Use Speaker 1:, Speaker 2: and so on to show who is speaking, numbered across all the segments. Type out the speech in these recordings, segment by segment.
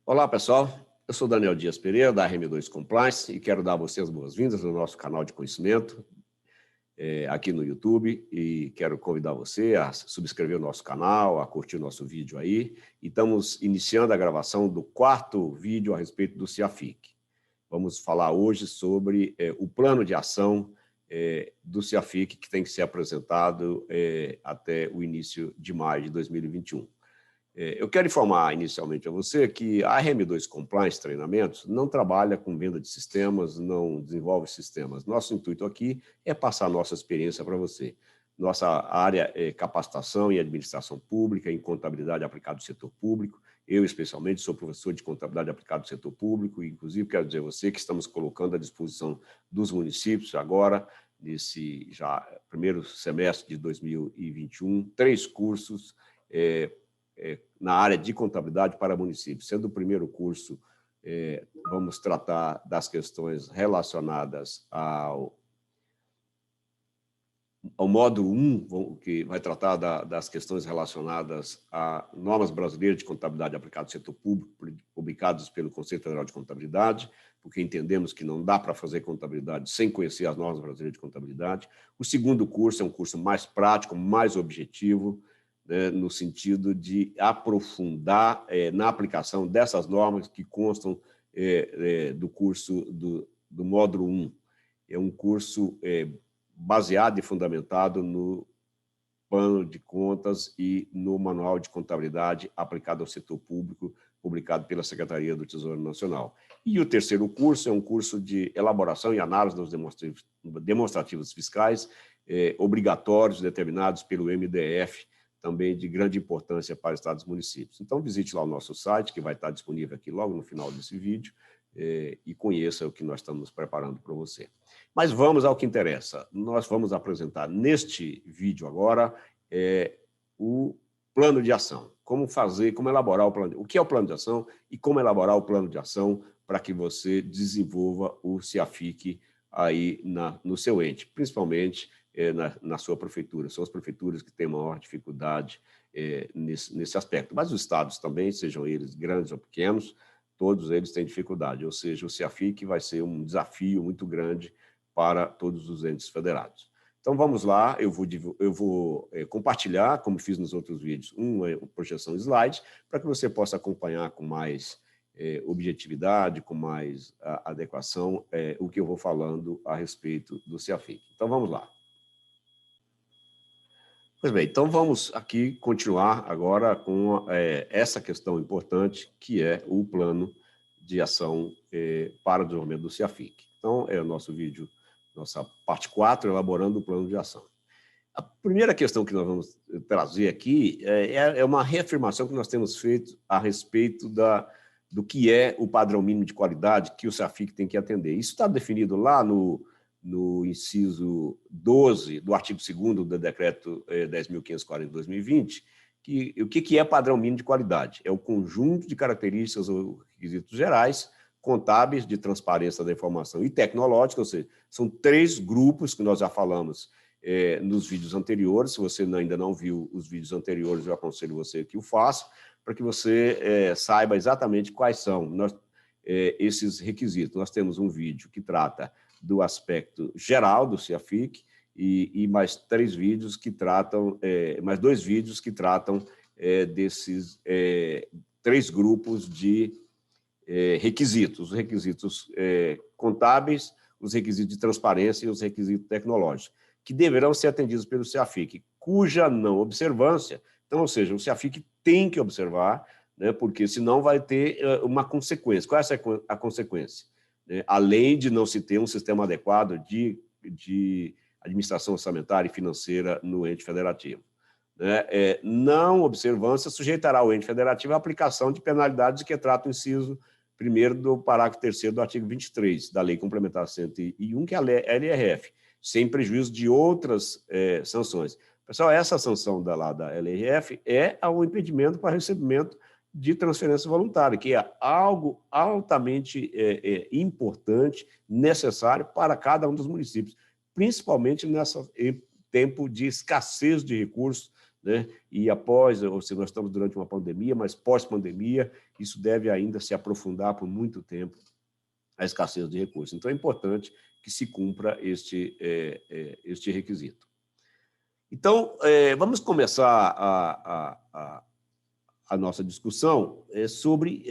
Speaker 1: Olá, pessoal. Eu sou Daniel Dias Pereira, da RM2 Compliance, e quero dar a vocês boas-vindas no nosso canal de conhecimento aqui no YouTube, e quero convidar você a subscrever o nosso canal, a curtir o nosso vídeo aí. E estamos iniciando a gravação do quarto vídeo a respeito do CIAFIC. Vamos falar hoje sobre o plano de ação do CIAFIC, que tem que ser apresentado até o início de maio de 2021. Eu quero informar inicialmente a você que a RM2 Compliance Treinamentos não trabalha com venda de sistemas, não desenvolve sistemas. Nosso intuito aqui é passar nossa experiência para você. Nossa área é capacitação em administração pública, em contabilidade aplicada ao setor público. Eu, especialmente, sou professor de contabilidade aplicada ao setor público, e, inclusive, quero dizer a você que estamos colocando à disposição dos municípios agora, nesse já primeiro semestre de 2021, 3 cursos na área de contabilidade para municípios. Sendo o primeiro curso, vamos tratar das questões relacionadas ao módulo 1, que vai tratar das questões relacionadas a normas brasileiras de contabilidade aplicada ao setor público, publicadas pelo Conselho Federal de Contabilidade, porque entendemos que não dá para fazer contabilidade sem conhecer as normas brasileiras de contabilidade. O segundo curso é um curso mais prático, mais objetivo, no sentido de aprofundar na aplicação dessas normas que constam do curso do módulo 1. É um curso baseado e fundamentado no plano de contas e no manual de contabilidade aplicado ao setor público, publicado pela Secretaria do Tesouro Nacional. E o terceiro curso é um curso de elaboração e análise dos demonstrativos fiscais obrigatórios determinados pelo MDF, também de grande importância para estados e municípios. Então, visite lá o nosso site, que vai estar disponível aqui logo no final desse vídeo, e conheça o que nós estamos preparando para você. Mas vamos ao que interessa. Nós vamos apresentar neste vídeo agora o plano de ação. Como fazer, como elaborar o plano, o que é o plano de ação e como elaborar o plano de ação para que você desenvolva o CIAFIC aí no seu ente, principalmente na sua prefeitura. São as prefeituras que têm maior dificuldade nesse aspecto. Mas os estados também, sejam eles grandes ou pequenos, todos eles têm dificuldade. Ou seja, o CIAFIC vai ser um desafio muito grande para todos os entes federados. Então, vamos lá, eu vou compartilhar, como fiz nos outros vídeos, uma projeção slide, para que você possa acompanhar com mais objetividade, com mais adequação, o que eu vou falando a respeito do CIAFIC. Então, vamos lá. Pois bem, então vamos aqui continuar agora com essa questão importante, que é o plano de ação para o desenvolvimento do CIAFIC. Então, é o nosso vídeo, nossa parte 4, elaborando o plano de ação. A primeira questão que nós vamos trazer aqui é uma reafirmação que nós temos feito a respeito do que é o padrão mínimo de qualidade que o CIAFIC tem que atender. Isso está definido lá no inciso 12 do artigo 2º do decreto 10.540 de 2020, o que é padrão mínimo de qualidade? É o conjunto de características ou requisitos gerais, contábeis, de transparência da informação e tecnológica, ou seja, são 3 grupos que nós já falamos nos vídeos anteriores. Se você ainda não viu os vídeos anteriores, eu aconselho você que o faça, para que você saiba exatamente quais são esses requisitos. Nós temos um vídeo que trata do aspecto geral do CIAFIC e mais 3 vídeos que tratam, mais 2 vídeos que tratam desses 3 grupos de requisitos, os requisitos contábeis, os requisitos de transparência e os requisitos tecnológicos, que deverão ser atendidos pelo CIAFIC, cuja não observância, então, ou seja, o CIAFIC tem que observar, né, porque senão vai ter uma consequência. Qual é a consequência? Além de não se ter um sistema adequado de administração orçamentária e financeira no ente federativo. Não observância sujeitará o ente federativo à aplicação de penalidades que trata o inciso 1º do parágrafo 3º do artigo 23 da Lei Complementar 101, que é a LRF, sem prejuízo de outras sanções. Pessoal, essa sanção da LRF é o impedimento para recebimento de transferência voluntária, que é algo altamente importante, necessário para cada um dos municípios, principalmente nesse tempo de escassez de recursos né? E após, ou seja, nós estamos durante uma pandemia, mas pós-pandemia, isso deve ainda se aprofundar por muito tempo, a escassez de recursos. Então, é importante que se cumpra este requisito. Então, vamos começar a nossa discussão sobre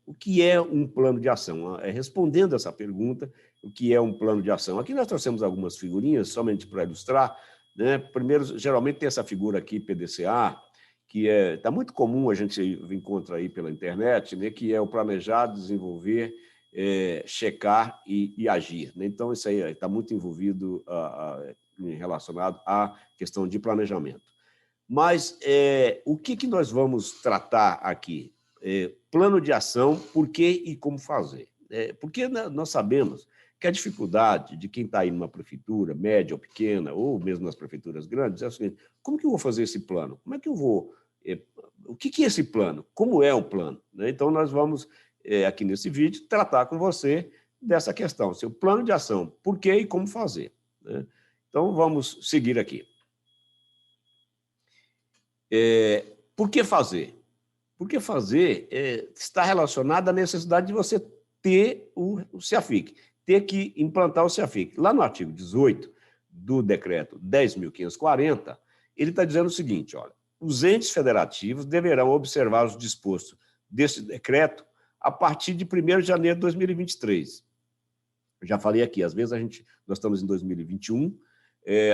Speaker 1: o que é um plano de ação. Respondendo essa pergunta, o que é um plano de ação? Aqui nós trouxemos algumas figurinhas, somente para ilustrar, né? Primeiro, geralmente tem essa figura aqui, PDCA, que está muito comum, a gente encontra aí pela internet, né? Que é o planejar, desenvolver, checar e agir, né? Então, isso aí está muito envolvido, relacionado à questão de planejamento. Mas o que nós vamos tratar aqui? Plano de ação, por que e como fazer. Porque nós sabemos que a dificuldade de quem está aí numa prefeitura, média ou pequena, ou mesmo nas prefeituras grandes, é o seguinte: como que eu vou fazer esse plano? Como é que eu vou... o que é esse plano? Como é um plano? Então, nós vamos, aqui nesse vídeo, tratar com você dessa questão, seu plano de ação, por que e como fazer, né? Então, vamos seguir aqui. Por que fazer? Porque fazer está relacionado à necessidade de você ter o CEAFIC, ter que implantar o CEAFIC. Lá no artigo 18 do decreto 10.540, ele está dizendo o seguinte: olha, os entes federativos deverão observar os dispostos desse decreto a partir de 1º de janeiro de 2023. Eu já falei aqui, às vezes nós estamos em 2021,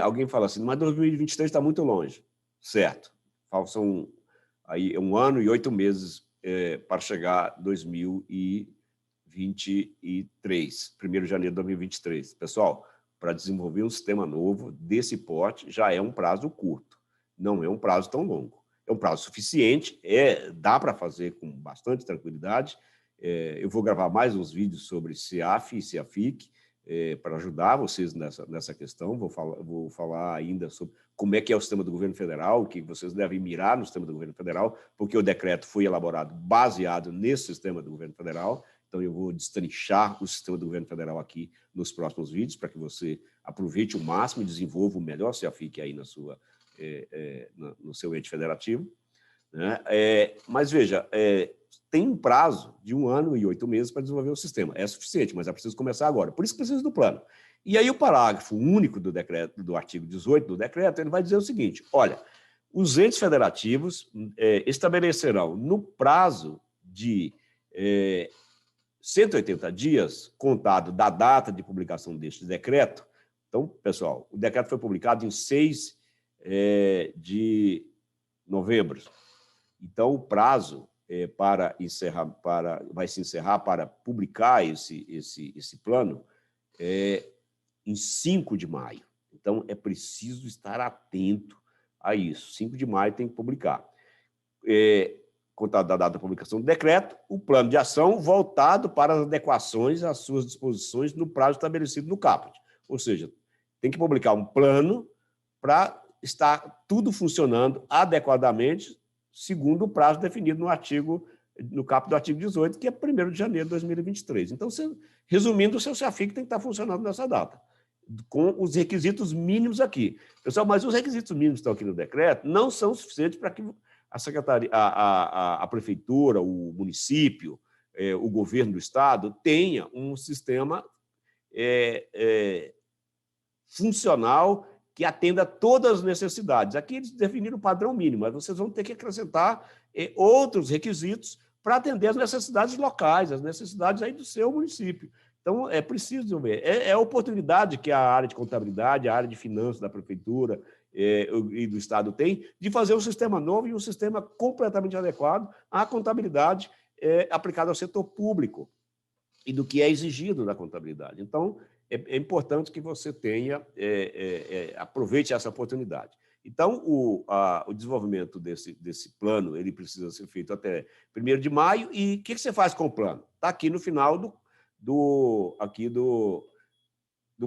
Speaker 1: alguém fala assim, mas 2023 está muito longe. Certo, são aí 1 ano e 8 meses para chegar a 2023, 1º de janeiro de 2023. Pessoal, para desenvolver um sistema novo desse porte já é um prazo curto, não é um prazo tão longo. É um prazo suficiente, dá para fazer com bastante tranquilidade. Eu vou gravar mais uns vídeos sobre CEAF e CEAFIC, para ajudar vocês nessa questão. Vou falar ainda sobre como é que é o sistema do governo federal, o que vocês devem mirar no sistema do governo federal, porque o decreto foi elaborado baseado nesse sistema do governo federal. Então, eu vou destrinchar o sistema do governo federal aqui nos próximos vídeos, para que você aproveite o máximo e desenvolva o melhor CEAFIC aí no seu ente federativo, né? Mas, veja, tem um prazo de 1 ano e 8 meses para desenvolver o sistema. É suficiente, mas é preciso começar agora. Por isso precisa do plano. E aí o parágrafo único do decreto, do artigo 18 do decreto, ele vai dizer o seguinte: olha, os entes federativos estabelecerão no prazo de 180 dias, contado da data de publicação deste decreto. Então, pessoal, o decreto foi publicado em 6 de novembro. Então, o prazo vai se encerrar para publicar esse plano em 5 de maio. Então, é preciso estar atento a isso. 5 de maio tem que publicar. Contado da data da publicação do decreto, o plano de ação voltado para as adequações às suas disposições no prazo estabelecido no caput. Ou seja, tem que publicar um plano para estar tudo funcionando adequadamente, segundo o prazo definido no caput do artigo 18, que é 1º de janeiro de 2023. Então, resumindo, o seu CEAFIC tem que estar funcionando nessa data, com os requisitos mínimos aqui. Pessoal, mas os requisitos mínimos que estão aqui no decreto não são suficientes para que a secretaria, a prefeitura, o município, o governo do estado tenha um sistema funcional que atenda todas as necessidades. Aqui eles definiram o padrão mínimo, mas vocês vão ter que acrescentar outros requisitos para atender as necessidades locais, as necessidades aí do seu município. Então, é preciso ver. É a oportunidade que a área de contabilidade, a área de finanças da prefeitura e do estado tem de fazer um sistema novo e um sistema completamente adequado à contabilidade aplicada ao setor público e do que é exigido da contabilidade. Então, é importante que você aproveite essa oportunidade. Então, o desenvolvimento desse plano ele precisa ser feito até 1º de maio. E o que você faz com o plano? Está aqui no final do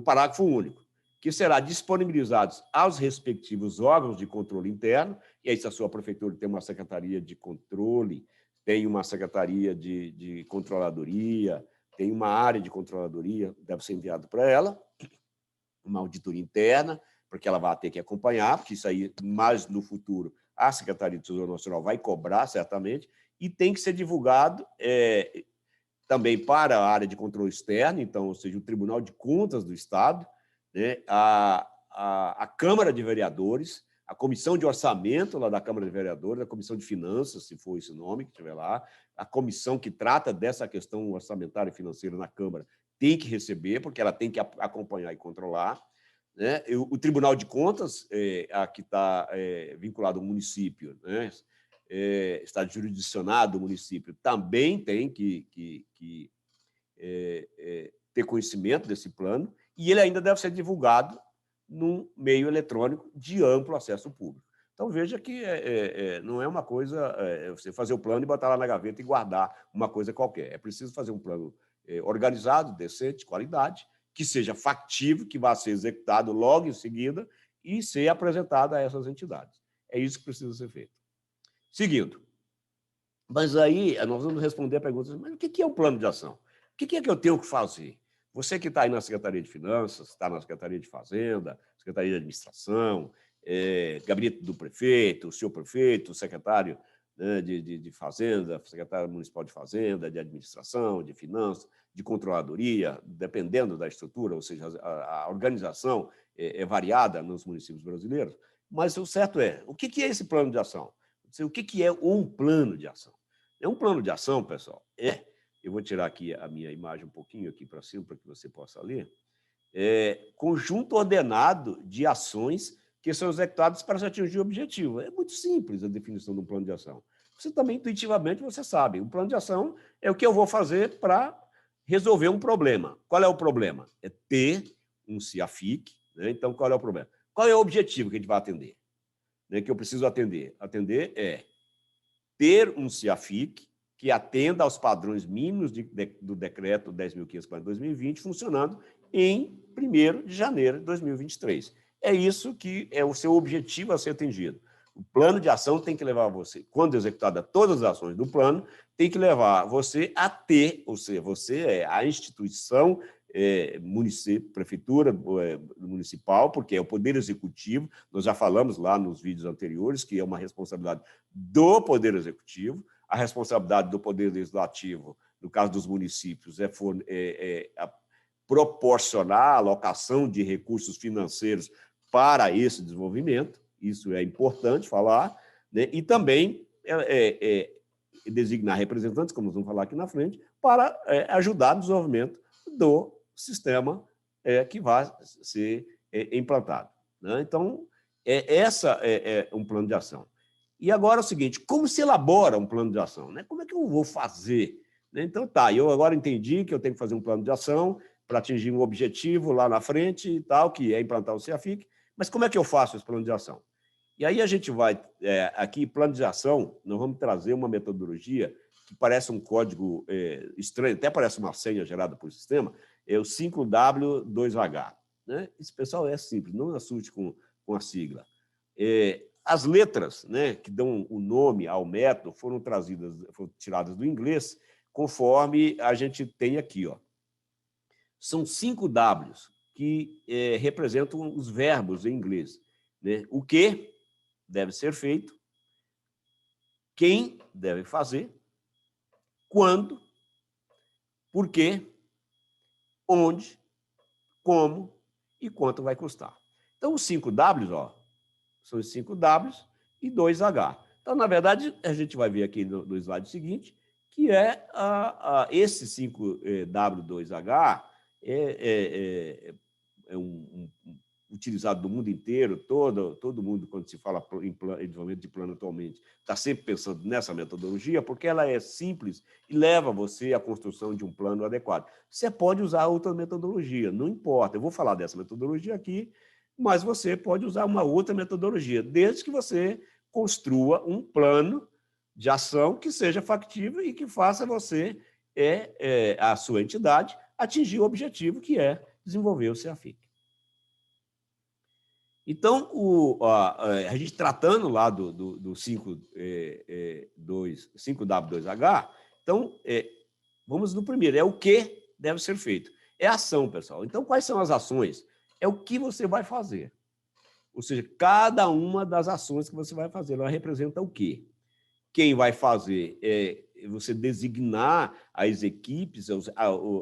Speaker 1: parágrafo único, que será disponibilizados aos respectivos órgãos de controle interno. E aí, se a sua prefeitura tem uma secretaria de controle, tem uma secretaria de controladoria, tem uma área de controladoria, deve ser enviado para ela, uma auditoria interna, porque ela vai ter que acompanhar, porque isso aí, mais no futuro, a Secretaria de Tesouro Nacional vai cobrar, certamente, e tem que ser divulgado também para a área de controle externo, então, ou seja, o Tribunal de Contas do Estado, né, a Câmara de Vereadores, a Comissão de Orçamento lá da Câmara de Vereadores, a Comissão de Finanças, se for esse nome que estiver lá, a comissão que trata dessa questão orçamentária e financeira na Câmara tem que receber, porque ela tem que acompanhar e controlar, né? O Tribunal de Contas, a que está vinculado ao município, né? Está jurisdicionado o município, também tem que ter conhecimento desse plano, e ele ainda deve ser divulgado num meio eletrônico de amplo acesso público. Então, veja que não é uma coisa você fazer o plano e botar lá na gaveta e guardar uma coisa qualquer. É preciso fazer um plano organizado, decente, de qualidade, que seja factível, que vá ser executado logo em seguida e ser apresentado a essas entidades. É isso que precisa ser feito. Seguindo. Mas aí nós vamos responder a pergunta, mas o que é um plano de ação? O que é que eu tenho que fazer? Você que está aí na Secretaria de Finanças, está na Secretaria de Fazenda, Secretaria de Administração, gabinete do prefeito, o senhor prefeito, o secretário, né, de Fazenda, secretário municipal de Fazenda, de Administração, de Finanças, de Controladoria, dependendo da estrutura, ou seja, a organização é variada nos municípios brasileiros, mas o certo é, o que é esse plano de ação? O que é um plano de ação? É um plano de ação, pessoal, eu vou tirar aqui a minha imagem um pouquinho aqui para cima, para que você possa ler, conjunto ordenado de ações que são executadas para se atingir o objetivo. É muito simples a definição de um plano de ação. Você também, intuitivamente, você sabe, o plano de ação é o que eu vou fazer para resolver um problema. Qual é o problema? É ter um CIAFIC, né? Então, qual é o problema? Qual é o objetivo que a gente vai atender? Né, que eu preciso atender? Atender é ter um CIAFIC que atenda aos padrões mínimos do decreto 10.540/2020, funcionando em 1º de janeiro de 2023. É isso que é o seu objetivo a ser atingido. O plano de ação tem que levar você, quando executada todas as ações do plano, tem que levar você a ter, ou seja, você é a instituição município, prefeitura municipal, porque é o poder executivo, nós já falamos lá nos vídeos anteriores, que é uma responsabilidade do poder executivo, a responsabilidade do poder legislativo, no caso dos municípios, é proporcionar a alocação de recursos financeiros para esse desenvolvimento, isso é importante falar, né? E também designar representantes, como nós vamos falar aqui na frente, para ajudar no desenvolvimento do sistema que vai ser implantado, né? Então, essa é um plano de ação. E agora é o seguinte, como se elabora um plano de ação? Né? Como é que eu vou fazer? Né? Então, eu agora entendi que eu tenho que fazer um plano de ação para atingir um objetivo lá na frente e tal, que é implantar o CIAFIC, mas como é que eu faço esse plano de ação? E aí a gente vai, aqui, plano de ação, nós vamos trazer uma metodologia que parece um código estranho, até parece uma senha gerada por sistema, é o 5W2H. Né? Esse pessoal é simples, não assuste com a sigla. As letras, né, que dão o nome ao método foram tiradas do inglês, conforme a gente tem aqui. São 5 Ws que representam os verbos em inglês. Né? O que deve ser feito, quem deve fazer, quando, por quê, onde, como e quanto vai custar. Então, os 5 Ws, são os 5 Ws e 2H. Então, na verdade, a gente vai ver aqui no slide seguinte, que esse 5W2H utilizado no mundo inteiro, todo mundo, quando se fala em desenvolvimento de plano atualmente, está sempre pensando nessa metodologia, porque ela é simples e leva você à construção de um plano adequado. Você pode usar outra metodologia, não importa, eu vou falar dessa metodologia aqui, mas você pode usar uma outra metodologia, desde que você construa um plano de ação que seja factível e que faça você, a sua entidade, atingir o objetivo que é desenvolver o CIAFIC. Então, a gente tratando lá do 5W2H, então, vamos no primeiro, é o que deve ser feito. É a ação, pessoal. Então, quais são as ações? É o que você vai fazer. Ou seja, cada uma das ações que você vai fazer, ela representa o quê? Quem vai fazer é você designar as equipes,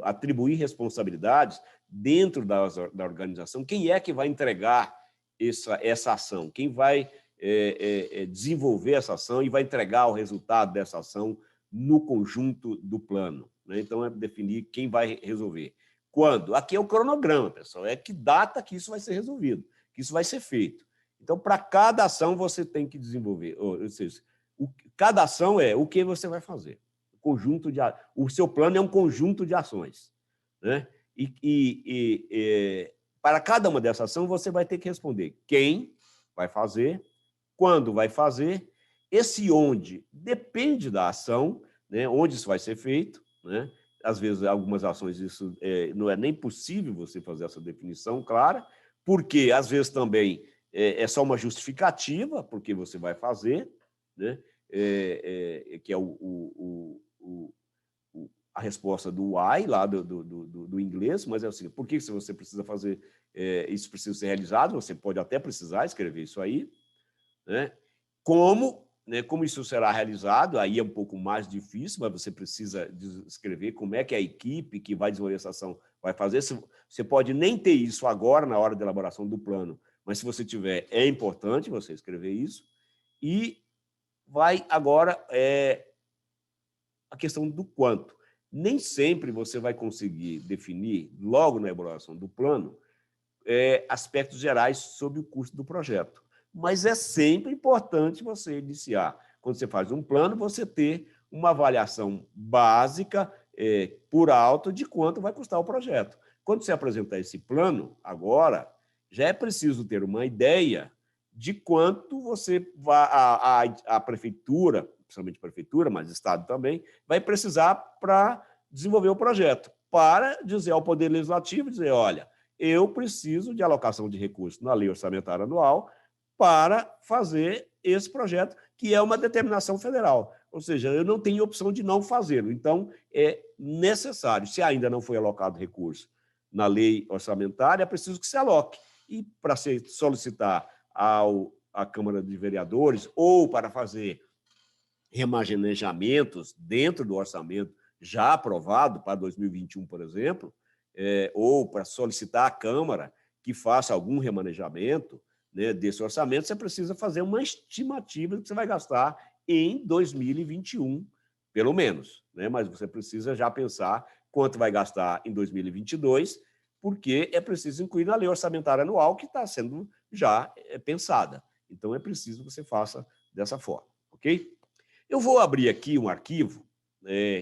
Speaker 1: atribuir responsabilidades dentro da organização. Quem é que vai entregar essa ação? Quem vai desenvolver essa ação e vai entregar o resultado dessa ação no conjunto do plano, né? Então, é definir quem vai resolver. Quando? Aqui é o cronograma, pessoal. É que data que isso vai ser resolvido, que isso vai ser feito. Então, para cada ação, você tem que desenvolver. Ou seja, cada ação é o que você vai fazer. O seu plano é um conjunto de ações, né? Para cada uma dessas ações, você vai ter que responder quem vai fazer, quando vai fazer, esse onde depende da ação, né? Onde isso vai ser feito, né? Às vezes, algumas ações, isso não é nem possível você fazer essa definição clara, porque, às vezes, também é só uma justificativa, porque você vai fazer, né? Que é a resposta do why, lá do inglês, mas é assim, por que você precisa fazer, isso precisa ser realizado? Você pode até precisar escrever isso aí, né? Como isso será realizado, aí é um pouco mais difícil, mas você precisa escrever como é que a equipe que vai desenvolver essa ação vai fazer. Você pode nem ter isso agora, na hora da elaboração do plano, mas se você tiver, é importante você escrever isso. E vai agora a questão do quanto. Nem sempre você vai conseguir definir, logo na elaboração do plano, aspectos gerais sobre o custo do projeto. Mas é sempre importante você iniciar. Quando você faz um plano, você ter uma avaliação básica, por alto, de quanto vai custar o projeto. Quando você apresentar esse plano, agora, já é preciso ter uma ideia de quanto você vai, a prefeitura, principalmente a prefeitura, mas o Estado também, vai precisar para desenvolver o projeto, para dizer ao Poder Legislativo, dizer, olha, eu preciso de alocação de recursos na lei orçamentária anual para fazer esse projeto, que é uma determinação federal. Ou seja, eu não tenho opção de não fazê-lo. Então, é necessário, se ainda não foi alocado recurso na lei orçamentária, é preciso que se aloque. E para se solicitar à Câmara de Vereadores ou para fazer remanejamentos dentro do orçamento já aprovado para 2021, por exemplo, ou para solicitar à Câmara que faça algum remanejamento, né, desse orçamento, você precisa fazer uma estimativa do que você vai gastar em 2021, pelo menos, né? Mas você precisa já pensar quanto vai gastar em 2022, porque é preciso incluir na lei orçamentária anual que está sendo já pensada. Então, é preciso que você faça dessa forma, ok? Eu vou abrir aqui um arquivo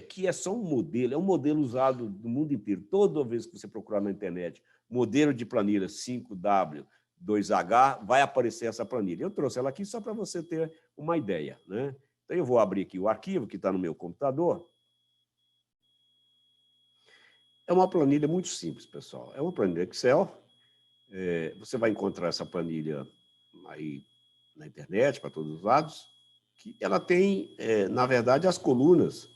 Speaker 1: que é só um modelo usado no mundo inteiro. Toda vez que você procurar na internet modelo de planilha 5W2H, vai aparecer essa planilha. Eu trouxe ela aqui só para você ter uma ideia, né? Então, eu vou abrir aqui o arquivo que está no meu computador. É uma planilha muito simples, pessoal. É uma planilha Excel. Você vai encontrar essa planilha aí na internet, para todos os lados, que ela tem, na verdade, as colunas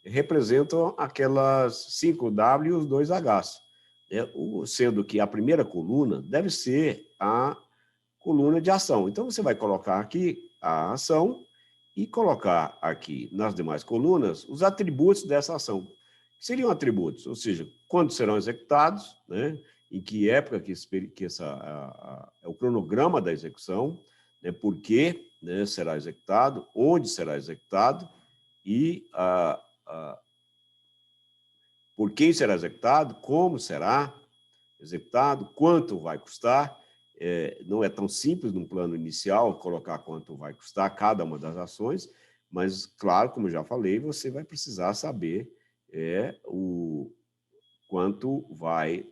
Speaker 1: representam aquelas 5W e os 2Hs, sendo que a primeira coluna deve ser a coluna de ação. Então, você vai colocar aqui a ação e colocar aqui nas demais colunas os atributos dessa ação. Que seriam atributos, ou seja, quando serão executados, né? Em que época que é o cronograma da execução, né? Por que, né, será executado, onde será executado e por quem será executado, como será executado, quanto vai custar. Não é tão simples num plano inicial colocar quanto vai custar cada uma das ações, mas, claro, como eu já falei, você vai precisar saber o quanto vai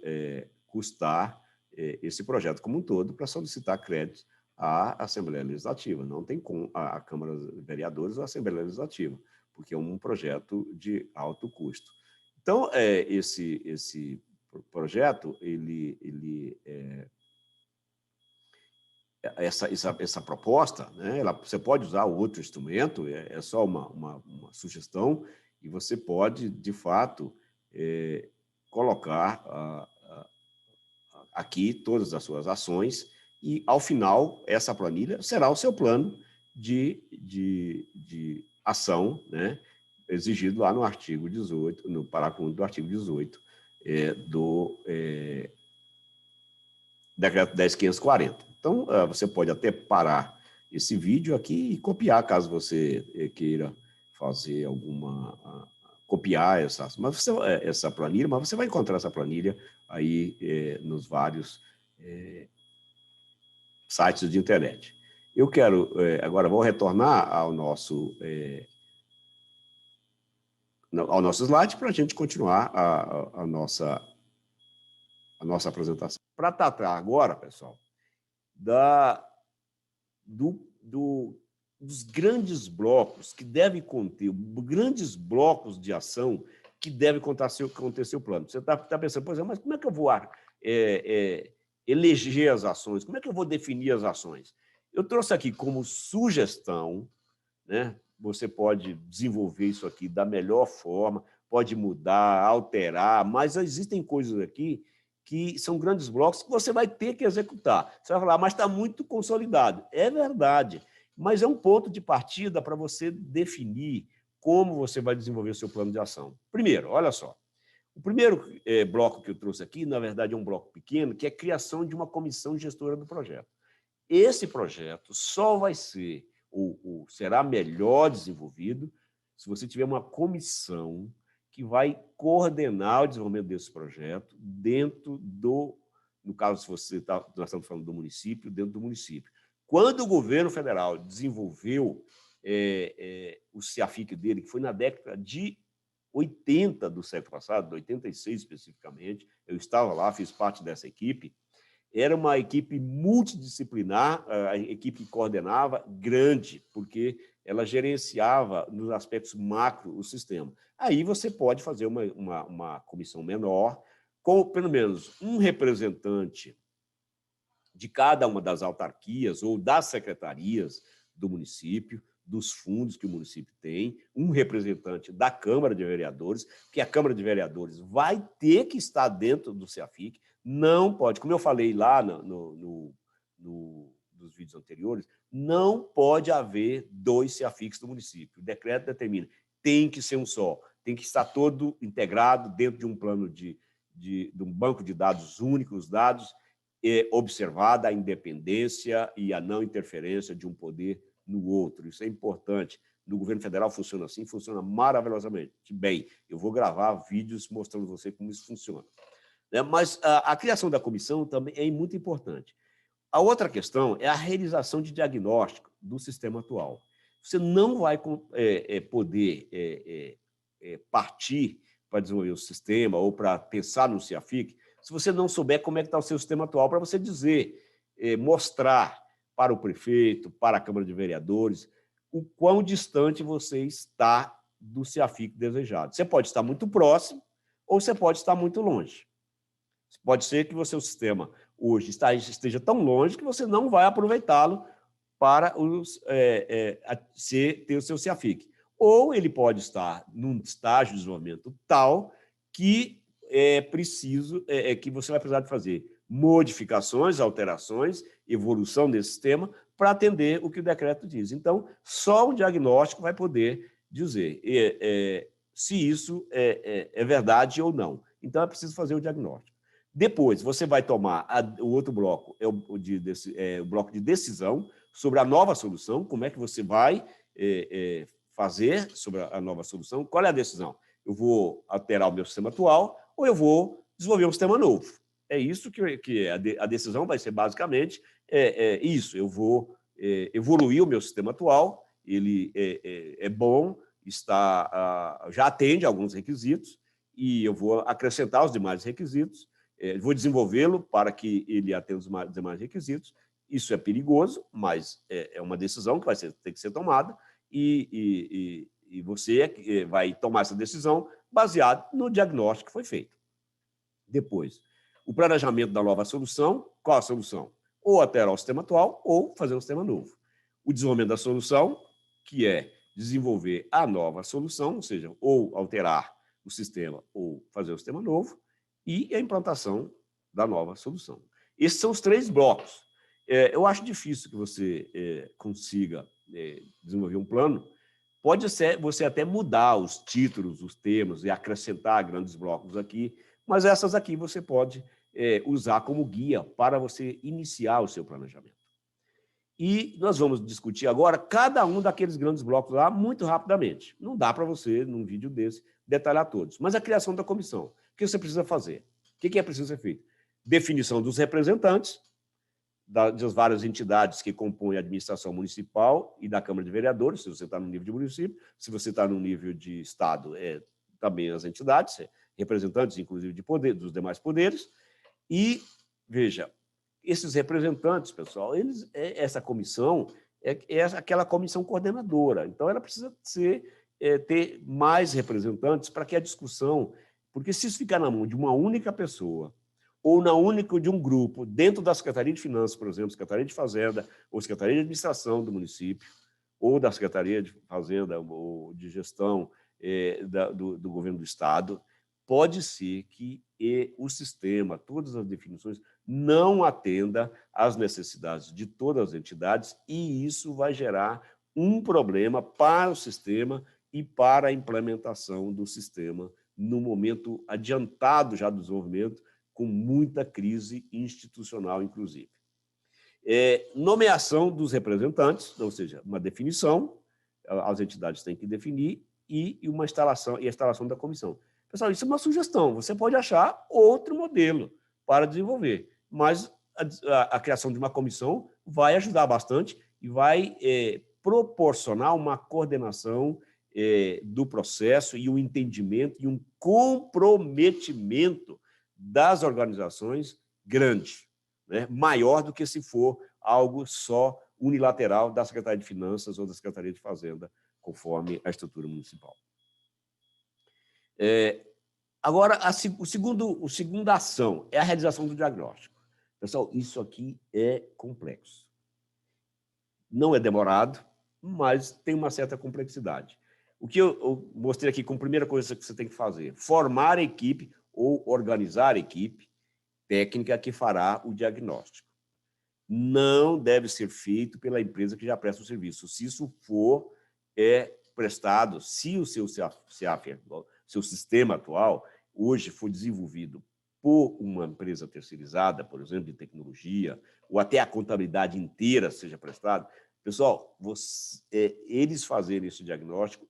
Speaker 1: custar esse projeto como um todo para solicitar créditos à Assembleia Legislativa. Não tem como a Câmara de Vereadores ou a Assembleia Legislativa, porque é um projeto de alto custo. Então, esse projeto, essa proposta, né, você pode usar outro instrumento, é só uma sugestão, e você pode, de fato, colocar aqui todas as suas ações e, ao final, essa planilha será o seu plano de ação, né, exigido lá no artigo 18, no parágrafo 1 do artigo 18 do Decreto 10.540. Então, você pode até parar esse vídeo aqui e copiar, caso você queira fazer copiar essa planilha, mas você vai encontrar essa planilha aí nos vários sites de internet. Eu quero, agora vou retornar ao nosso slide para a gente continuar a nossa apresentação. Para tratar agora, pessoal, dos grandes blocos que devem conter, grandes blocos de ação que devem conter o plano. Você está pensando, por exemplo, mas como é que eu vou eleger as ações? Como é que eu vou definir as ações? Eu trouxe aqui como sugestão, né? Você pode desenvolver isso aqui da melhor forma, pode mudar, alterar, mas existem coisas aqui que são grandes blocos que você vai ter que executar. Você vai falar, mas está muito consolidado. É verdade, mas é um ponto de partida para você definir como você vai desenvolver o seu plano de ação. Primeiro, olha só, o primeiro bloco que eu trouxe aqui, na verdade, é um bloco pequeno, que é a criação de uma comissão gestora do projeto. Esse projeto só vai ser, ou será melhor desenvolvido, se você tiver uma comissão que vai coordenar o desenvolvimento desse projeto dentro no caso, se nós estamos falando do município, dentro do município. Quando o governo federal desenvolveu o CEAFIC dele, que foi na década de 80 do século passado, de 86 especificamente, eu estava lá, fiz parte dessa equipe, era uma equipe multidisciplinar, a equipe que coordenava, grande, porque ela gerenciava, nos aspectos macro, o sistema. Aí você pode fazer uma comissão menor, com pelo menos um representante de cada uma das autarquias ou das secretarias do município, dos fundos que o município tem, um representante da Câmara de Vereadores, que a Câmara de Vereadores vai ter que estar dentro do CEAFIC, não pode, como eu falei lá nos vídeos anteriores, não pode haver 2 CEAFICs no município. O decreto determina, tem que ser um só, tem que estar todo integrado dentro de um plano de um banco de dados único, os dados, observada a independência e a não interferência de um poder no outro. Isso é importante. No governo federal funciona assim, funciona maravilhosamente. Bem, eu vou gravar vídeos mostrando a você como isso funciona. Mas a criação da comissão também é muito importante. A outra questão é a realização de diagnóstico do sistema atual. Você não vai poder partir para desenvolver o sistema ou para pensar no CEAFIC se você não souber como é que está o seu sistema atual, para você dizer, mostrar para o prefeito, para a Câmara de Vereadores, o quão distante você está do CEAFIC desejado. Você pode estar muito próximo ou você pode estar muito longe. Pode ser que o seu sistema hoje esteja tão longe que você não vai aproveitá-lo para ter o seu CEAFIC. Ou ele pode estar num estágio de desenvolvimento tal que que você vai precisar de fazer modificações, alterações, evolução desse sistema para atender o que o decreto diz. Então, só o diagnóstico vai poder dizer se isso é verdade ou não. Então, é preciso fazer o diagnóstico. Depois, você vai tomar o outro bloco, o bloco de decisão sobre a nova solução, como é que você vai fazer sobre a nova solução, qual é a decisão? Eu vou alterar o meu sistema atual ou eu vou desenvolver um sistema novo? É isso que a decisão vai ser basicamente isso. Eu vou evoluir o meu sistema atual, ele é bom, já atende alguns requisitos, e eu vou acrescentar os demais requisitos, vou desenvolvê-lo para que ele atenda os demais requisitos. Isso é perigoso, mas é uma decisão que vai ter que ser tomada, e você vai tomar essa decisão baseado no diagnóstico que foi feito. Depois, o planejamento da nova solução. Qual a solução? Ou alterar o sistema atual ou fazer um sistema novo. O desenvolvimento da solução, que é desenvolver a nova solução, ou seja, ou alterar o sistema ou fazer um sistema novo, e a implantação da nova solução. Esses são os 3 blocos. Eu acho difícil que você consiga desenvolver um plano. Pode ser você até mudar os títulos, os termos e acrescentar grandes blocos aqui, mas essas aqui você pode usar como guia para você iniciar o seu planejamento. E nós vamos discutir agora cada um daqueles grandes blocos lá muito rapidamente. Não dá para você, num vídeo desse, detalhar todos. Mas a criação da comissão, o que você precisa fazer? O que é preciso ser feito? Definição dos representantes, das várias entidades que compõem a administração municipal e da Câmara de Vereadores, se você está no nível de município, se você está no nível de Estado, também as entidades, representantes, inclusive, de poder, dos demais poderes. E, veja, esses representantes, pessoal, essa comissão é aquela comissão coordenadora. Então, ela precisa ter mais representantes para que a discussão... Porque se isso ficar na mão de uma única pessoa, ou na única de um grupo, dentro da Secretaria de Finanças, por exemplo, Secretaria de Fazenda, ou Secretaria de Administração do município, ou da Secretaria de Fazenda, ou de Gestão do Governo do Estado, pode ser que o sistema, todas as definições, não atenda às necessidades de todas as entidades, e isso vai gerar um problema para o sistema e para a implementação do sistema no momento adiantado já do desenvolvimento, com muita crise institucional, inclusive. Nomeação dos representantes, ou seja, uma definição, as entidades têm que definir, e a instalação da comissão. Pessoal, isso é uma sugestão, você pode achar outro modelo para desenvolver, mas a criação de uma comissão vai ajudar bastante e vai proporcionar uma coordenação do processo e um entendimento e um comprometimento das organizações grande, né? Maior do que se for algo só unilateral da Secretaria de Finanças ou da Secretaria de Fazenda, conforme a estrutura municipal. Agora, a segunda ação é a realização do diagnóstico. Pessoal, isso aqui é complexo. Não é demorado, mas tem uma certa complexidade. O que eu mostrei aqui como primeira coisa que você tem que fazer, formar a equipe ou organizar a equipe técnica que fará o diagnóstico. Não deve ser feito pela empresa que já presta o serviço. Se isso for prestado, se o seu seu sistema atual, hoje foi desenvolvido por uma empresa terceirizada, por exemplo, de tecnologia, ou até a contabilidade inteira seja prestada, pessoal, eles fazerem esse diagnóstico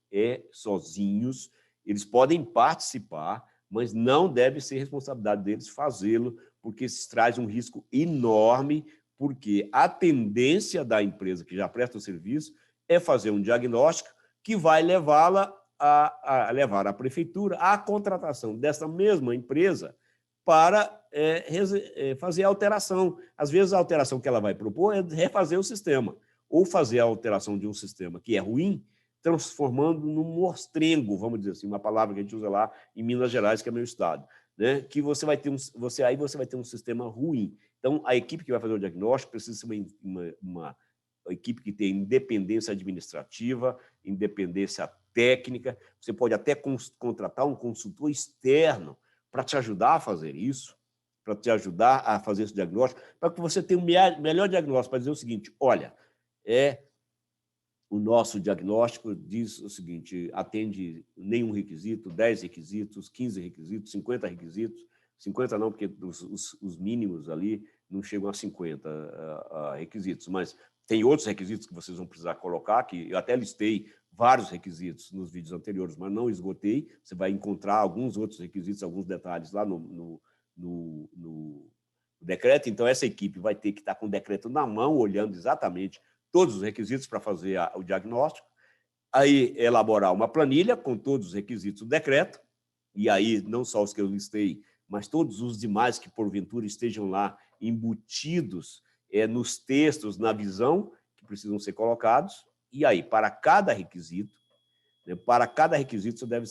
Speaker 1: sozinhos, eles podem participar, mas não deve ser responsabilidade deles fazê-lo, porque isso traz um risco enorme, porque a tendência da empresa que já presta o serviço é fazer um diagnóstico que vai levá-la a levar a prefeitura à contratação dessa mesma empresa para fazer a alteração. Às vezes, a alteração que ela vai propor é refazer o sistema, ou fazer a alteração de um sistema que é ruim, transformando num mostrengo, vamos dizer assim, uma palavra que a gente usa lá em Minas Gerais, que é meu estado, né? Que você vai ter você vai ter um sistema ruim. Então, a equipe que vai fazer o diagnóstico precisa ser uma equipe que tenha independência administrativa, independência técnica. Você pode até contratar um consultor externo para te ajudar a fazer isso, para te ajudar a fazer esse diagnóstico, para que você tenha um melhor diagnóstico, para dizer o seguinte, olha, o nosso diagnóstico diz o seguinte, atende nenhum requisito, 10 requisitos, 15 requisitos, 50 requisitos, 50 não, porque os mínimos ali não chegam a 50 requisitos, mas tem outros requisitos que vocês vão precisar colocar, que eu até listei vários requisitos nos vídeos anteriores, mas não esgotei, você vai encontrar alguns outros requisitos, alguns detalhes lá no decreto, então essa equipe vai ter que estar com o decreto na mão, olhando exatamente todos os requisitos para fazer o diagnóstico, aí elaborar uma planilha com todos os requisitos do decreto, e aí não só os que eu listei, mas todos os demais que porventura estejam lá embutidos nos textos, na visão, que precisam ser colocados, e aí, para cada requisito, você deve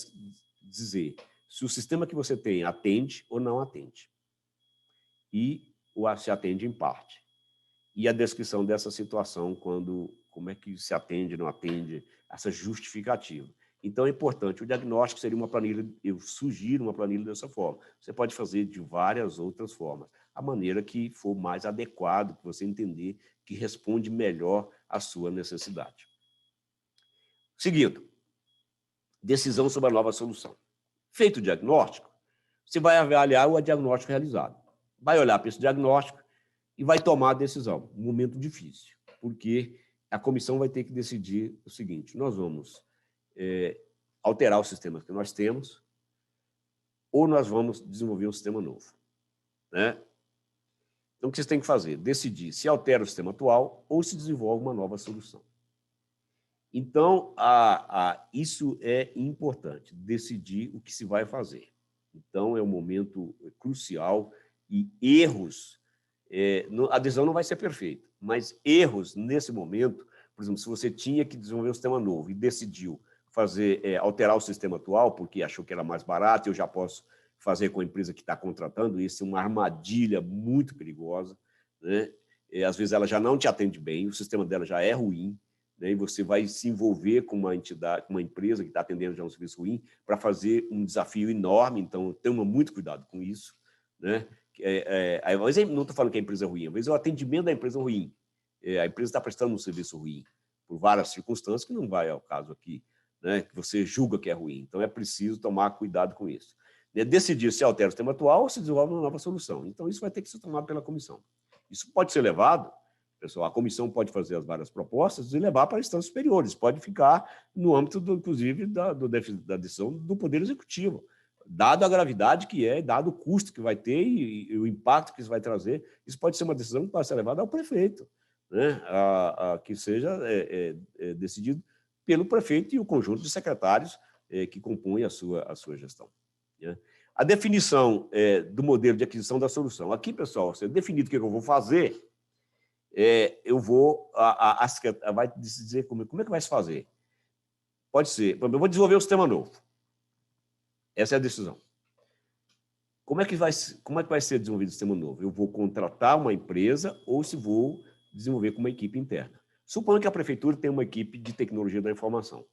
Speaker 1: dizer se o sistema que você tem atende ou não atende, e se atende em parte. E a descrição dessa situação, como é que se atende, não atende, essa justificativa. Então, é importante. O diagnóstico seria uma planilha, eu sugiro uma planilha dessa forma. Você pode fazer de várias outras formas, a maneira que for mais adequado, que você entender que responde melhor à sua necessidade. Seguindo, decisão sobre a nova solução. Feito o diagnóstico, você vai avaliar o diagnóstico realizado. Vai olhar para esse diagnóstico e vai tomar a decisão. Um momento difícil, porque a comissão vai ter que decidir o seguinte: nós vamos alterar o sistema que nós temos ou nós vamos desenvolver um sistema novo, né? Então, o que vocês têm que fazer? Decidir se altera o sistema atual ou se desenvolve uma nova solução. Então, isso é importante, decidir o que se vai fazer. Então, é um momento crucial e erros, a decisão não vai ser perfeita, mas erros nesse momento, por exemplo, se você tinha que desenvolver um sistema novo e decidiu alterar o sistema atual porque achou que era mais barato, eu já posso fazer com a empresa que está contratando, isso é uma armadilha muito perigosa, né? Às vezes ela já não te atende bem, o sistema dela já é ruim, né? E você vai se envolver com uma entidade, uma empresa que está atendendo já um serviço ruim, para fazer um desafio enorme, então tenha muito cuidado com isso, né? Às vezes, não estou falando que a empresa é ruim, às vezes o atendimento da empresa é ruim, a empresa está prestando um serviço ruim, por várias circunstâncias, que não vai ao caso aqui, né? Que você julga que é ruim, então é preciso tomar cuidado com isso. Decidir se altera o sistema atual ou se desenvolve uma nova solução. Então, isso vai ter que ser tomado pela comissão. Isso pode ser levado, pessoal, a comissão pode fazer as várias propostas e levar para instâncias superiores, pode ficar no âmbito, inclusive, da decisão do Poder Executivo, dado a gravidade que é, dado o custo que vai ter e o impacto que isso vai trazer. Isso pode ser uma decisão que pode ser levada ao prefeito, né? Que seja decidido pelo prefeito e o conjunto de secretários que compõem a sua gestão. A definição do modelo de aquisição da solução. Aqui, pessoal, você definido o que eu vou fazer, eu vou... vai dizer como é que vai se fazer. Pode ser, por exemplo, eu vou desenvolver um sistema novo. Essa é a decisão. Como é que vai ser desenvolvido o sistema novo? Eu vou contratar uma empresa ou se vou desenvolver com uma equipe interna. Supondo que a prefeitura tem uma equipe de tecnologia da informação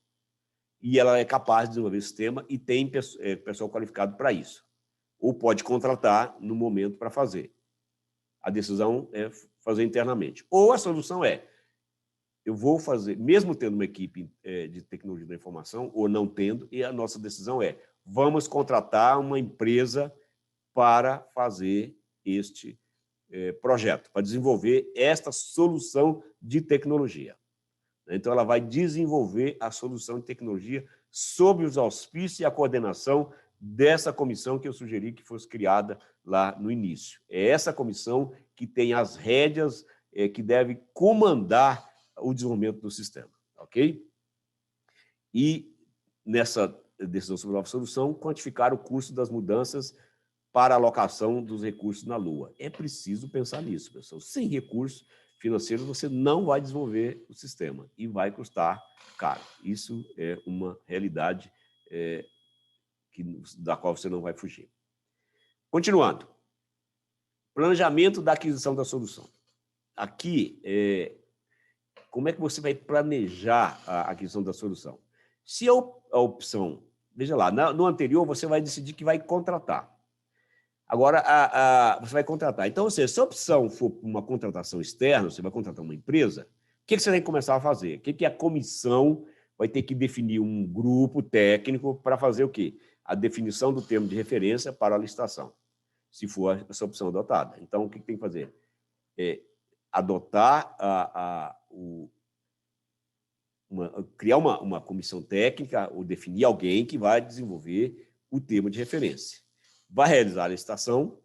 Speaker 1: e ela é capaz de desenvolver o sistema e tem pessoal qualificado para isso. Ou pode contratar no momento para fazer. A decisão é fazer internamente. Ou a solução eu vou fazer, mesmo tendo uma equipe de tecnologia da informação, ou não tendo, e a nossa decisão vamos contratar uma empresa para fazer este projeto, para desenvolver esta solução de tecnologia. Então, ela vai desenvolver a solução de tecnologia sob os auspícios e a coordenação dessa comissão que eu sugeri que fosse criada lá no início. É essa comissão que tem as rédeas, que deve comandar o desenvolvimento do sistema, ok? E, nessa decisão sobre a nova solução, quantificar o custo das mudanças para a alocação dos recursos na Lua. É preciso pensar nisso, pessoal. Sem recursos financeiros, você não vai desenvolver o sistema e vai custar caro. Isso é uma realidade da qual você não vai fugir. Continuando. Planejamento da aquisição da solução. Aqui, como é que você vai planejar a aquisição da solução? Se a opção... Veja lá, no anterior, você vai decidir que vai contratar. Agora, você vai contratar. Então, se a opção for uma contratação externa, você vai contratar uma empresa, o que você tem que começar a fazer? O que a comissão vai ter que definir um grupo técnico para fazer o quê? A definição do termo de referência para a licitação, se for essa opção adotada. Então, o que tem que fazer? Adotar, criar uma comissão técnica ou definir alguém que vai desenvolver o termo de referência. Vai realizar a licitação,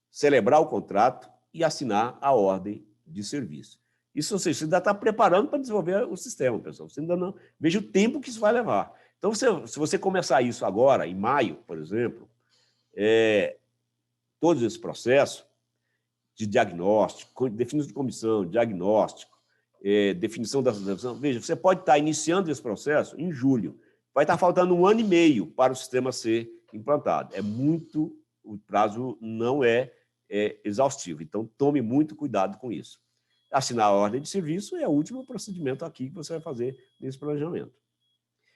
Speaker 1: celebrar o contrato e assinar a ordem de serviço. Isso, ou seja, você ainda está preparando para desenvolver o sistema, pessoal. Você ainda não... Veja o tempo que isso vai levar. Então, se você começar isso agora, em maio, por exemplo, todos esses processos de diagnóstico, definição de comissão, diagnóstico, definição da decisão, veja, você pode estar iniciando esse processo em julho. Vai estar faltando 1 ano e meio para o sistema ser implantado. O prazo não é exaustivo, então tome muito cuidado com isso. Assinar a ordem de serviço é o último procedimento aqui que você vai fazer nesse planejamento.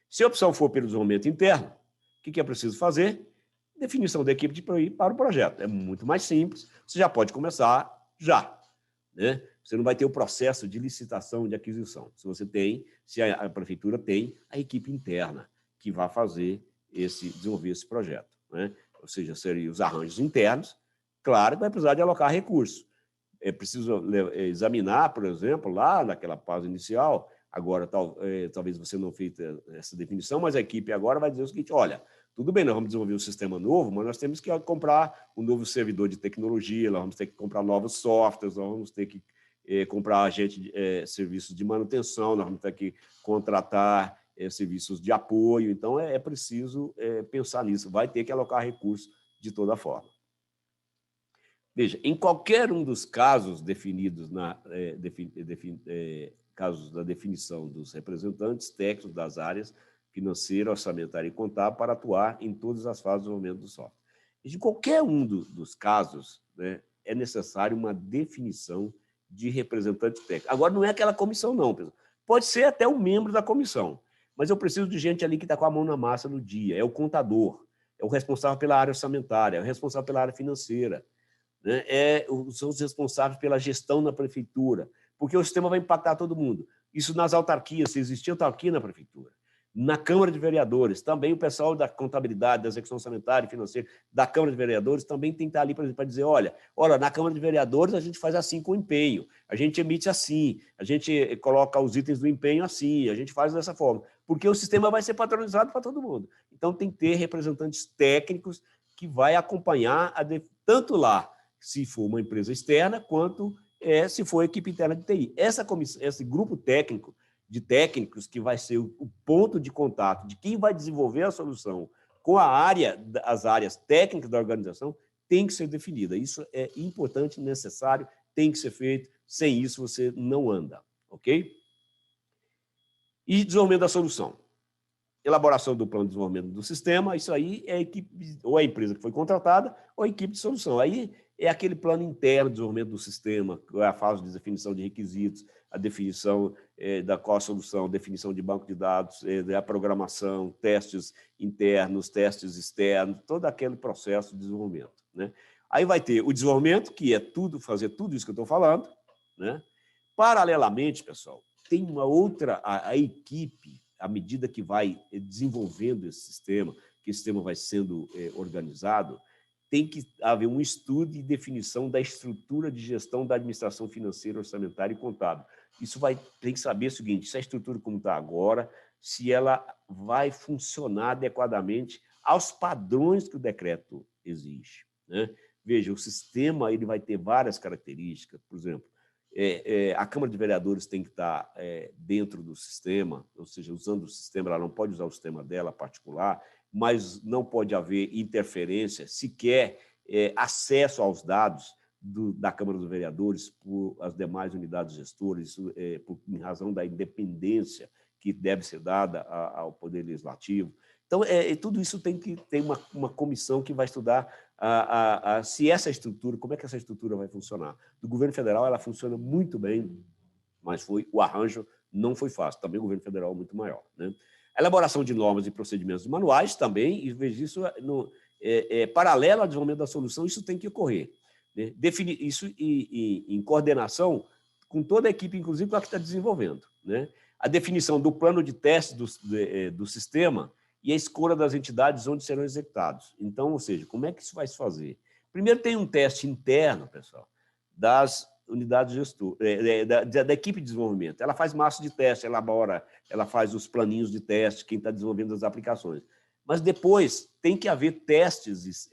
Speaker 1: Se a opção for pelo desenvolvimento interno, o que é preciso fazer? Definição da equipe de TI para o projeto. É muito mais simples, você já pode começar já, né? Você não vai ter o processo de licitação, de aquisição. Se a prefeitura tem a equipe interna que vai desenvolver esse projeto, né? Ou seja, seriam os arranjos internos, claro que vai precisar de alocar recursos. É preciso examinar, por exemplo, lá naquela fase inicial, agora talvez você não fez essa definição, mas a equipe agora vai dizer o seguinte, olha, tudo bem, nós vamos desenvolver um sistema novo, mas nós temos que comprar um novo servidor de tecnologia, nós vamos ter que comprar novos softwares, nós vamos ter que comprar serviços de manutenção, nós vamos ter que contratar serviços de apoio, então é preciso pensar nisso, vai ter que alocar recursos de toda forma. Veja, em qualquer um dos casos definidos casos da definição dos representantes técnicos das áreas financeira, orçamentária e contábil para atuar em todas as fases do desenvolvimento do software. Em qualquer um dos casos, né, é necessário uma definição de representante técnico. Agora, não é aquela comissão, não, pessoal. Pode ser até um membro da comissão, mas eu preciso de gente ali que está com a mão na massa no dia. É o contador, é o responsável pela área orçamentária, é o responsável pela área financeira, né, são os responsáveis pela gestão na prefeitura, porque o sistema vai impactar todo mundo. Isso nas autarquias, se existia autarquia na prefeitura. Na Câmara de Vereadores, também o pessoal da contabilidade, da execução orçamentária e financeira da Câmara de Vereadores também tem que estar ali para dizer, olha, na Câmara de Vereadores a gente faz assim com o empenho, a gente emite assim, a gente coloca os itens do empenho assim, a gente faz dessa forma, porque o sistema vai ser padronizado para todo mundo. Então tem que ter representantes técnicos que vai acompanhar tanto lá, se for uma empresa externa, quanto se for a equipe interna de TI. Esse grupo técnico de técnicos que vai ser o ponto de contato de quem vai desenvolver a solução com as áreas técnicas da organização, tem que ser definida. Isso é importante, necessário, tem que ser feito. Sem isso, você não anda, ok? E desenvolvimento da solução. Elaboração do plano de desenvolvimento do sistema, isso aí é a equipe, ou a empresa que foi contratada, ou a equipe de solução. Aí é aquele plano interno de desenvolvimento do sistema, a fase de definição de requisitos, a definição da qual a solução, definição de banco de dados, da programação, testes internos, testes externos, todo aquele processo de desenvolvimento, né? Aí vai ter o desenvolvimento, que é fazer tudo isso que eu estou falando, né? Paralelamente, pessoal, tem uma outra, a equipe, à medida que vai desenvolvendo esse sistema, que esse sistema vai sendo organizado, tem que haver um estudo e definição da estrutura de gestão da administração financeira, orçamentária e contábil. Tem que saber o seguinte, se a estrutura como está agora, se ela vai funcionar adequadamente aos padrões que o decreto exige, né? Veja, o sistema ele vai ter várias características, por exemplo, a Câmara de Vereadores tem que estar dentro do sistema, ou seja, usando o sistema, ela não pode usar o sistema dela particular, mas não pode haver interferência, sequer acesso aos dados da Câmara dos Vereadores por as demais unidades gestoras, isso em razão da independência que deve ser dada ao Poder Legislativo. Então, tudo isso tem que ter uma comissão que vai estudar se essa estrutura, como é que essa estrutura vai funcionar. Do governo federal, ela funciona muito bem, mas o arranjo não foi fácil. Também o governo federal é muito maior, né? A elaboração de normas e procedimentos manuais também, e veja isso paralelo ao desenvolvimento da solução, isso tem que ocorrer, né? Definir isso em coordenação com toda a equipe, inclusive com a que está desenvolvendo, né? A definição do plano de teste do sistema e a escolha das entidades onde serão executados. Então, ou seja, como é que isso vai se fazer? Primeiro tem um teste interno, pessoal, das unidades gestoras, da equipe de desenvolvimento. Ela faz massa de teste, ela faz os planinhos de teste, quem está desenvolvendo as aplicações. Mas depois tem que haver testes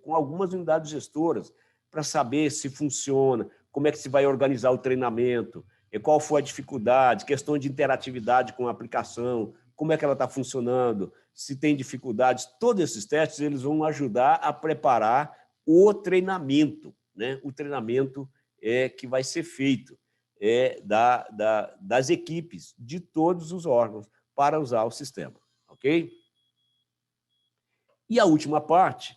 Speaker 1: com algumas unidades gestoras para saber se funciona, como é que se vai organizar o treinamento, qual foi a dificuldade, questão de interatividade com a aplicação, como é que ela está funcionando, se tem dificuldades. Todos esses testes eles vão ajudar a preparar o treinamento, né? O treinamento que vai ser feito das equipes de todos os órgãos para usar o sistema, ok? E a última parte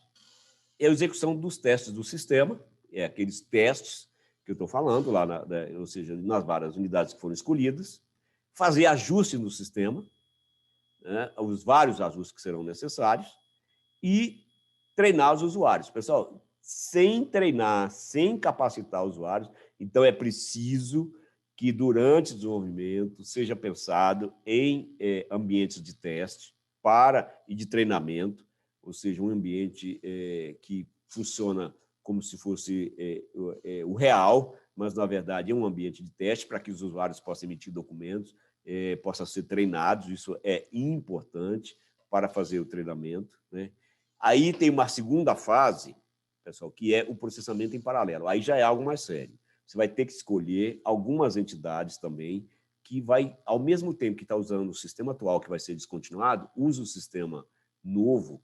Speaker 1: é a execução dos testes do sistema, aqueles testes que eu estou falando, ou seja, nas várias unidades que foram escolhidas, fazer ajuste no sistema, né, os vários ajustes que serão necessários e treinar os usuários. Pessoal, sem treinar, sem capacitar usuários, então é preciso que durante o desenvolvimento seja pensado em ambientes de teste e de treinamento, ou seja, um ambiente que funciona como se fosse o real, mas, na verdade, é um ambiente de teste para que os usuários possam emitir documentos, possam ser treinados, isso é importante para fazer o treinamento, né? Aí tem uma segunda fase, pessoal, que é o processamento em paralelo. Aí já é algo mais sério. Você vai ter que escolher algumas entidades também que vai, ao mesmo tempo que está usando o sistema atual, que vai ser descontinuado, use o sistema novo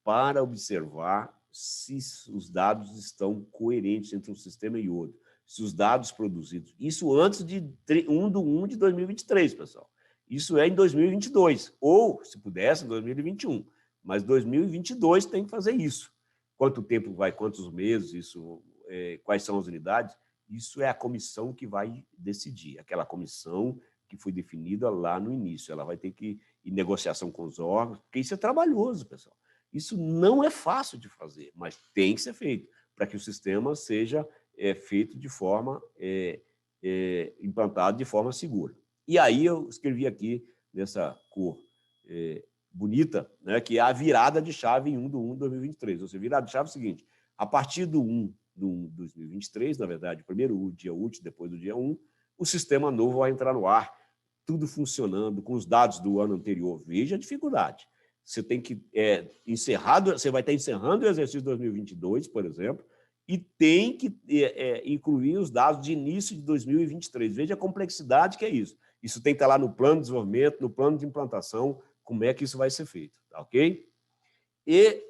Speaker 1: para observar se os dados estão coerentes entre um sistema e outro, se os dados produzidos... Isso antes de 1/1 de 2023, pessoal. Isso é em 2022, ou, se pudesse, em 2021. Mas 2022 tem que fazer isso. Quanto tempo vai, quantos meses, isso, quais são as unidades, isso é a comissão que vai decidir, aquela comissão que foi definida lá no início. Ela vai ter que ir em negociação com os órgãos, porque isso é trabalhoso, pessoal. Isso não é fácil de fazer, mas tem que ser feito, para que o sistema seja feito de forma, implantado de forma segura. E aí eu escrevi aqui, nessa cor bonita, né, que é a virada de chave em 1/1 de 2023. Ou seja, virada de chave é o seguinte: a partir do 1/1 de 2023, na verdade, primeiro o dia útil, depois do dia 1, o sistema novo vai entrar no ar, tudo funcionando, com os dados do ano anterior. Veja a dificuldade. Você tem que você vai estar encerrando o exercício 2022, por exemplo, e tem que incluir os dados de início de 2023. Veja a complexidade que é isso. Isso tem que estar lá no plano de desenvolvimento, no plano de implantação, como é que isso vai ser feito, tá ok? E,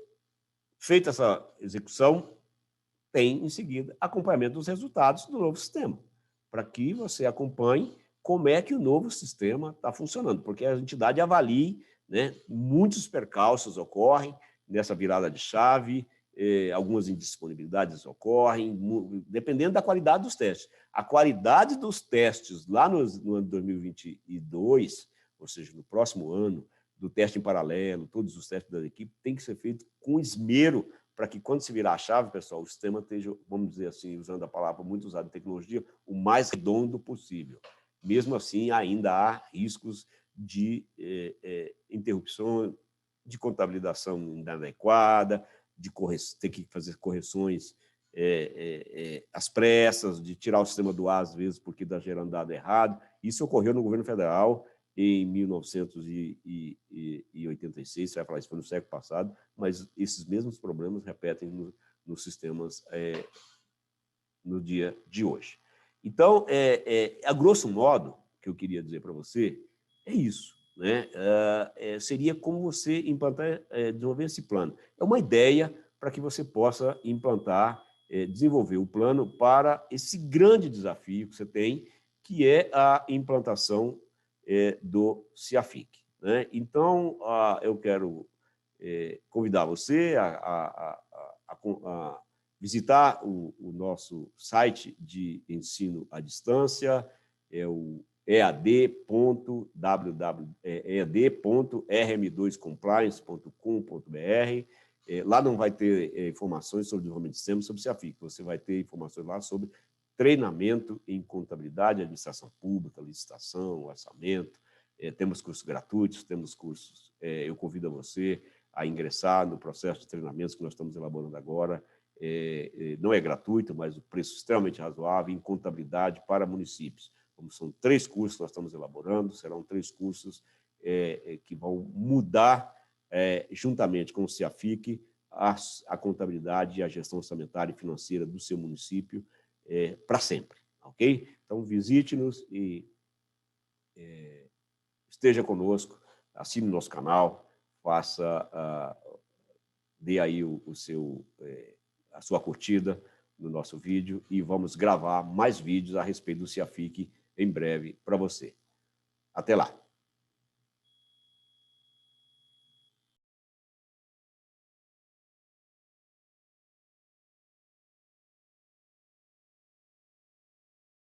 Speaker 1: feita essa execução, tem, em seguida, acompanhamento dos resultados do novo sistema, para que você acompanhe como é que o novo sistema está funcionando, porque a entidade avalie, né, muitos percalços ocorrem nessa virada de chave, algumas indisponibilidades ocorrem, dependendo da qualidade dos testes. A qualidade dos testes lá no ano de 2022, ou seja, no próximo ano, do teste em paralelo, todos os testes da equipe, tem que ser feito com esmero, para que, quando se virar a chave, pessoal, o sistema esteja, vamos dizer assim, usando a palavra muito usada em tecnologia, o mais redondo possível. Mesmo assim, ainda há riscos de interrupção, de contabilização inadequada, de ter que fazer correções às pressas, de tirar o sistema do ar, às vezes, porque está gerando dado errado. Isso ocorreu no governo federal em 1986, você vai falar isso foi no século passado, mas esses mesmos problemas repetem nos sistemas no dia de hoje. Então, a grosso modo, que eu queria dizer para você, é isso, né? Seria como você implantar, desenvolver esse plano. É uma ideia para que você possa implantar, desenvolver o plano para esse grande desafio que você tem, que é a implantação do CIAFIC, né? Então, eu quero convidar você a visitar o nosso site de ensino à distância, é o ead.rm2compliance.com.br. Lá não vai ter informações sobre desenvolvimento de sistemas, sobre CIAFIC. Você vai ter informações lá sobre treinamento em contabilidade, administração pública, licitação, orçamento. Temos cursos gratuitos, temos cursos... eu convido a você a ingressar no processo de treinamentos que nós estamos elaborando agora. Não é gratuito, mas o preço é extremamente razoável em contabilidade para municípios. Como são 3 cursos que nós estamos elaborando, serão 3 cursos que vão mudar, juntamente com o CIAFIC, a contabilidade e a gestão orçamentária e financeira do seu município para sempre, ok? Então, visite-nos e esteja conosco, assine o nosso canal, dê aí a sua curtida no nosso vídeo e vamos gravar mais vídeos a respeito do CIAFIC em breve para você. Até lá!